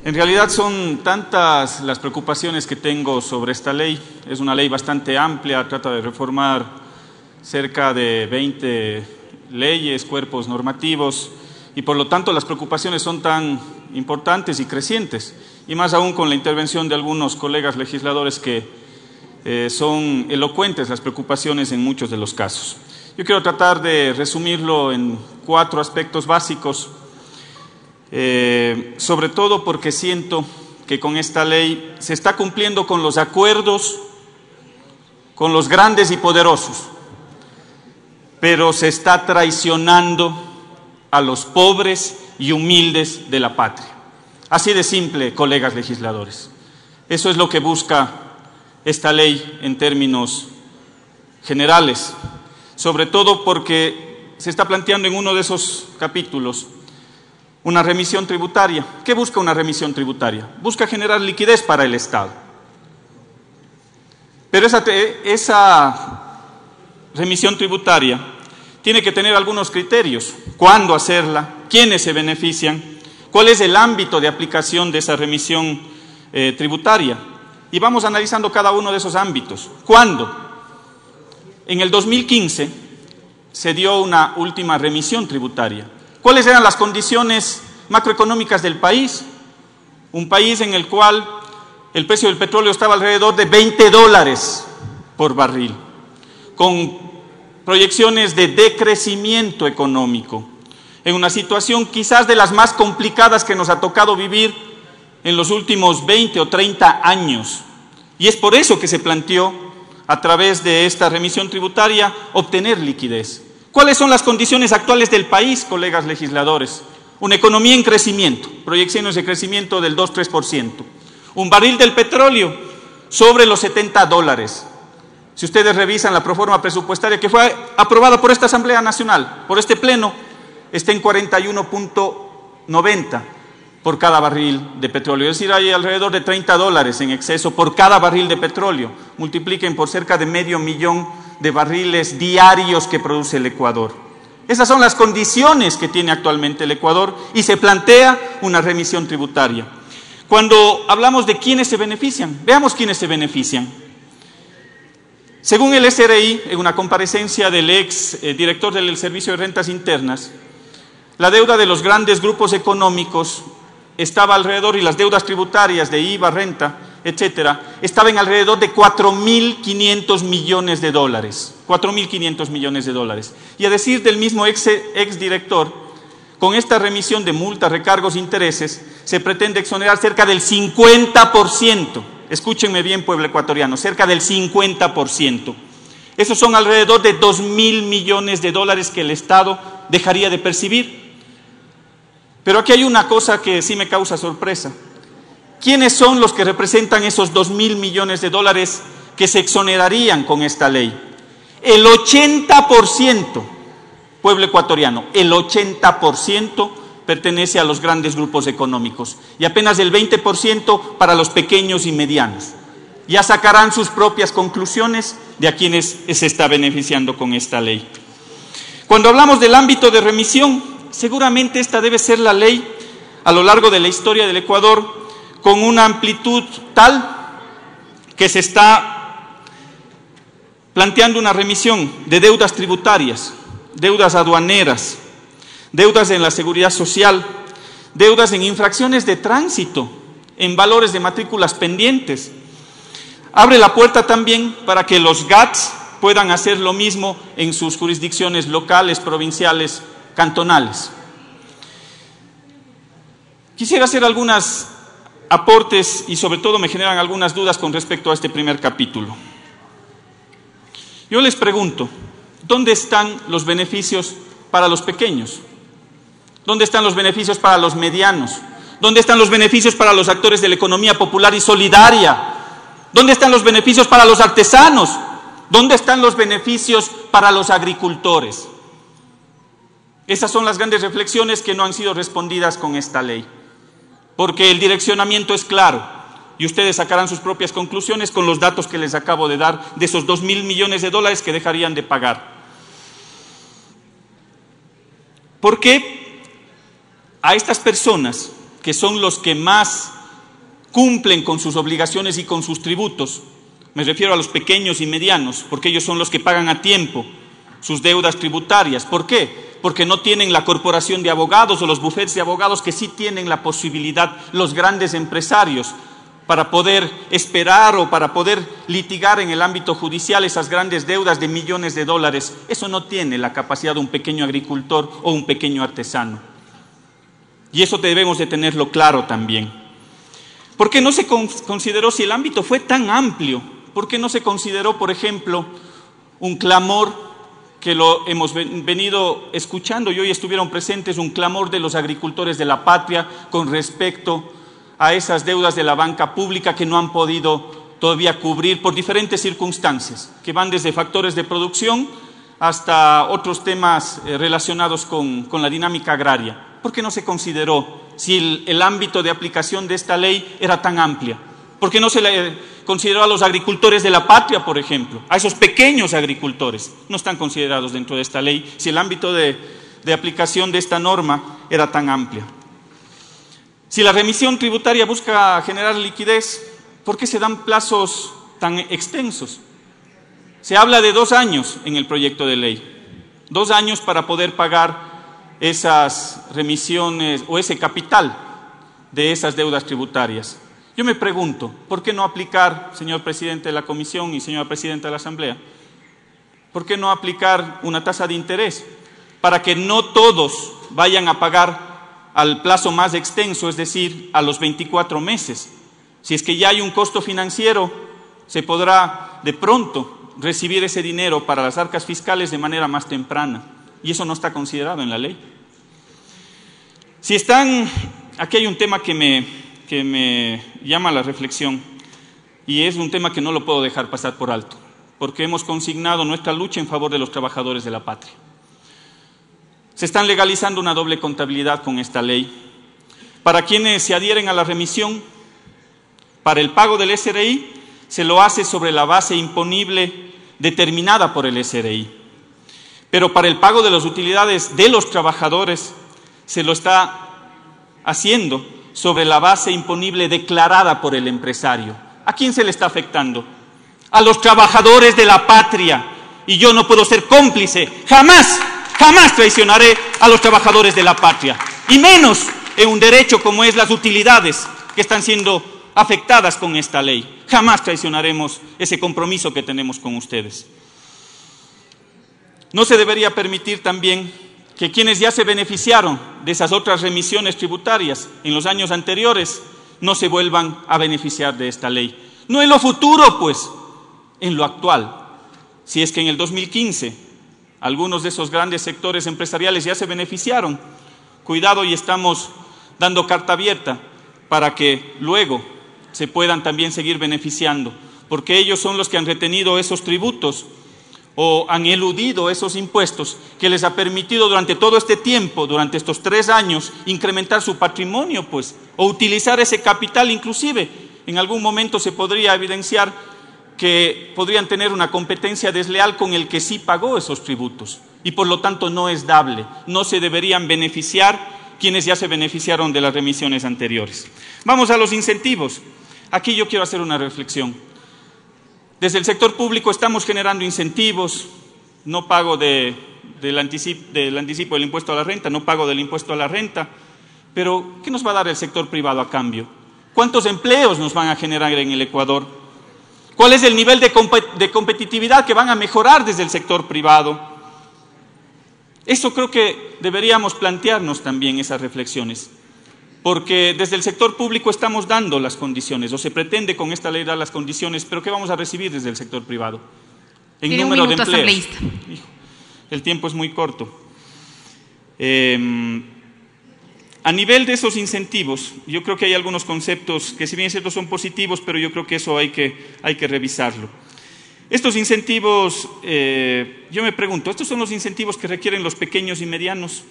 En realidad son tantas las preocupaciones que tengo sobre esta ley. Es una ley bastante amplia, trata de reformar cerca de 20 leyes, cuerpos normativos, y por lo tanto las preocupaciones son tan importantes y crecientes, y más aún con la intervención de algunos colegas legisladores que son elocuentes las preocupaciones en muchos de los casos. Yo quiero tratar de resumirlo en 4 aspectos básicos, sobre todo porque siento que con esta ley se está cumpliendo con los acuerdos con los grandes y poderosos, pero se está traicionando a los pobres y humildes de la patria. Así de simple, colegas legisladores. Eso es lo que busca esta ley en términos generales, sobre todo porque se está planteando en uno de esos capítulos una remisión tributaria. ¿Qué busca una remisión tributaria? Busca generar liquidez para el Estado. Pero esa remisión tributaria tiene que tener algunos criterios. ¿Cuándo hacerla? ¿Quiénes se benefician? ¿Cuál es el ámbito de aplicación de esa remisión tributaria? Y vamos analizando cada uno de esos ámbitos. ¿Cuándo? En el 2015 se dio una última remisión tributaria. ¿Cuáles eran las condiciones macroeconómicas del país? Un país en el cual el precio del petróleo estaba alrededor de $20 por barril, con proyecciones de decrecimiento económico, en una situación quizás de las más complicadas que nos ha tocado vivir en los últimos 20 o 30 años. Y es por eso que se planteó, a través de esta remisión tributaria, obtener liquidez. ¿Cuáles son las condiciones actuales del país, colegas legisladores? Una economía en crecimiento, proyecciones de crecimiento del 2-3%. Un barril del petróleo sobre los $70. Si ustedes revisan la proforma presupuestaria que fue aprobada por esta Asamblea Nacional, por este Pleno, está en 41.90 por cada barril de petróleo. Es decir, hay alrededor de $30 en exceso por cada barril de petróleo. Multipliquen por cerca de 500.000 de barriles diarios que produce el Ecuador. Esas son las condiciones que tiene actualmente el Ecuador y se plantea una remisión tributaria. Cuando hablamos de quiénes se benefician, veamos quiénes se benefician. Según el SRI, en una comparecencia del ex director del Servicio de Rentas Internas, la deuda de los grandes grupos económicos estaba alrededor, y las deudas tributarias de IVA, renta, etcétera, estaban alrededor de $4.500 millones. $4.500 millones. Y a decir del mismo ex director, con esta remisión de multas, recargos e intereses, se pretende exonerar cerca del 50%. Escúchenme bien, pueblo ecuatoriano, cerca del 50%. Esos son alrededor de $2.000 millones que el Estado dejaría de percibir. Pero aquí hay una cosa que sí me causa sorpresa. ¿Quiénes son los que representan esos $2.000 millones que se exonerarían con esta ley? El 80%, pueblo ecuatoriano, el 80% pertenece a los grandes grupos económicos y apenas el 20% para los pequeños y medianos. Ya sacarán sus propias conclusiones de a quienes se está beneficiando con esta ley. Cuando hablamos del ámbito de remisión, seguramente esta debe ser la ley a lo largo de la historia del Ecuador con una amplitud tal que se está planteando una remisión de deudas tributarias, deudas aduaneras, deudas en la seguridad social, deudas en infracciones de tránsito, en valores de matrículas pendientes. Abre la puerta también para que los GATS puedan hacer lo mismo en sus jurisdicciones locales, provinciales, cantonales. Quisiera hacer algunos aportes y sobre todo me generan algunas dudas con respecto a este primer capítulo. Yo les pregunto, ¿dónde están los beneficios para los pequeños? ¿Dónde están los beneficios para los medianos? ¿Dónde están los beneficios para los actores de la economía popular y solidaria? ¿Dónde están los beneficios para los artesanos? ¿Dónde están los beneficios para los agricultores? Esas son las grandes reflexiones que no han sido respondidas con esta ley, porque el direccionamiento es claro y ustedes sacarán sus propias conclusiones con los datos que les acabo de dar de esos $2.000 millones que dejarían de pagar. ¿Por qué a estas personas, que son los que más cumplen con sus obligaciones y con sus tributos. Me refiero a los pequeños y medianos, porque ellos son los que pagan a tiempo sus deudas tributarias. ¿Por qué? Porque no tienen la corporación de abogados o los bufetes de abogados que sí tienen la posibilidad los grandes empresarios para poder esperar o para poder litigar en el ámbito judicial esas grandes deudas de millones de dólares. Eso no tiene la capacidad de un pequeño agricultor o un pequeño artesano. Y eso debemos de tenerlo claro también. ¿Por qué no se consideró, si el ámbito fue tan amplio, por qué no se consideró, por ejemplo, un clamor que lo hemos venido escuchando y hoy estuvieron presentes, un clamor de los agricultores de la patria con respecto a esas deudas de la banca pública que no han podido todavía cubrir por diferentes circunstancias, que van desde factores de producción hasta otros temas relacionados con la dinámica agraria? ¿Por qué no se consideró, si el ámbito de aplicación de esta ley era tan amplia? ¿Por qué no se le consideró a los agricultores de la patria, por ejemplo? A esos pequeños agricultores no están considerados dentro de esta ley, si el ámbito de aplicación de esta norma era tan amplia. Si la remisión tributaria busca generar liquidez, ¿por qué se dan plazos tan extensos? Se habla de 2 años en el proyecto de ley, 2 años para poder pagar esas remisiones o ese capital de esas deudas tributarias. Yo me pregunto, ¿por qué no aplicar, señor presidente de la Comisión y señora presidenta de la Asamblea, por qué no aplicar una tasa de interés para que no todos vayan a pagar al plazo más extenso, es decir, a los 24 meses? Si es que ya hay un costo financiero, se podrá de pronto recibir ese dinero para las arcas fiscales de manera más temprana, y eso no está considerado en la ley. Aquí hay un tema que me llama a la reflexión, y es un tema que no lo puedo dejar pasar por alto, porque hemos consignado nuestra lucha en favor de los trabajadores de la patria. Se están legalizando una doble contabilidad con esta ley. Para quienes se adhieren a la remisión, para el pago del SRI, se lo hace sobre la base imponible determinada por el SRI. Pero para el pago de las utilidades de los trabajadores, se lo está haciendo sobre la base imponible declarada por el empresario. ¿A quién se le está afectando? A los trabajadores de la patria. Y yo no puedo ser cómplice. Jamás traicionaré a los trabajadores de la patria. Y menos en un derecho como es las utilidades que están siendo afectadas con esta ley. Jamás traicionaremos ese compromiso que tenemos con ustedes. No se debería permitir también que quienes ya se beneficiaron de esas otras remisiones tributarias en los años anteriores no se vuelvan a beneficiar de esta ley. No en lo futuro, pues, en lo actual. Si es que en el 2015 algunos de esos grandes sectores empresariales ya se beneficiaron, cuidado, y estamos dando carta abierta para que luego se puedan también seguir beneficiando, porque ellos son los que han retenido esos tributos o han eludido esos impuestos que les ha permitido durante todo este tiempo, durante estos 3 años, incrementar su patrimonio, pues, o utilizar ese capital. Inclusive en algún momento se podría evidenciar que podrían tener una competencia desleal con el que sí pagó esos tributos y por lo tanto no es dable, no se deberían beneficiar quienes ya se beneficiaron de las remisiones anteriores. Vamos a los incentivos. Aquí yo quiero hacer una reflexión. Desde el sector público estamos generando incentivos, no pago del anticipo del impuesto a la renta, no pago del impuesto a la renta, pero ¿qué nos va a dar el sector privado a cambio? ¿Cuántos empleos nos van a generar en el Ecuador? ¿Cuál es el nivel de competitividad que van a mejorar desde el sector privado? Eso creo que deberíamos plantearnos también, esas reflexiones, porque desde el sector público estamos dando las condiciones, o se pretende con esta ley dar las condiciones, pero ¿qué vamos a recibir desde el sector privado? En número de empleos. El tiempo es muy corto. A nivel de esos incentivos, yo creo que hay algunos conceptos que, si bien es cierto, son positivos, pero yo creo que eso hay que revisarlo. Estos incentivos, yo me pregunto, ¿estos son los incentivos que requieren los pequeños y medianos?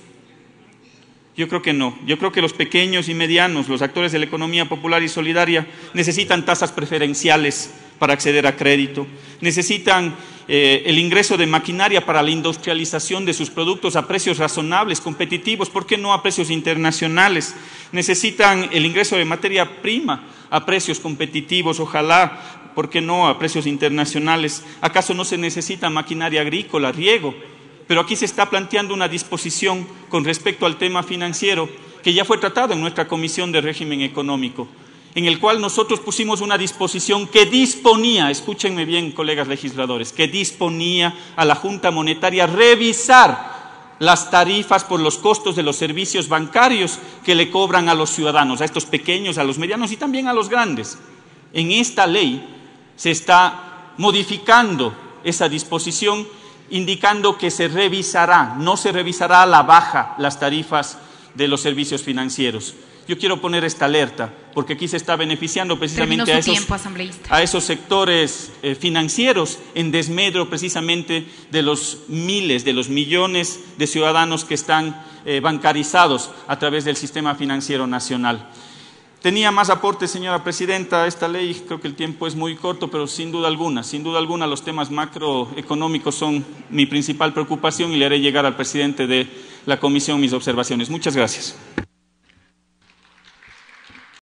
Yo creo que no. Yo creo que los pequeños y medianos, los actores de la economía popular y solidaria, necesitan tasas preferenciales para acceder a crédito. Necesitan el ingreso de maquinaria para la industrialización de sus productos a precios razonables, competitivos, ¿por qué no a precios internacionales? Necesitan el ingreso de materia prima a precios competitivos, ojalá, ¿por qué no a precios internacionales? ¿Acaso no se necesita maquinaria agrícola, riego? Pero aquí se está planteando una disposición con respecto al tema financiero que ya fue tratado en nuestra Comisión de Régimen Económico, en el cual nosotros pusimos una disposición que disponía, escúchenme bien, colegas legisladores, que disponía a la Junta Monetaria revisar las tarifas por los costos de los servicios bancarios que le cobran a los ciudadanos, a estos pequeños, a los medianos y también a los grandes. En esta ley se está modificando esa disposición, indicando que se revisará, no se revisará a la baja las tarifas de los servicios financieros. Yo quiero poner esta alerta, porque aquí se está beneficiando precisamente a esos sectores financieros en desmedro precisamente de los miles, de los millones de ciudadanos que están bancarizados a través del sistema financiero nacional. Tenía más aportes, señora presidenta, a esta ley. Creo que el tiempo es muy corto, pero sin duda alguna los temas macroeconómicos son mi principal preocupación y le haré llegar al presidente de la comisión mis observaciones. Muchas gracias.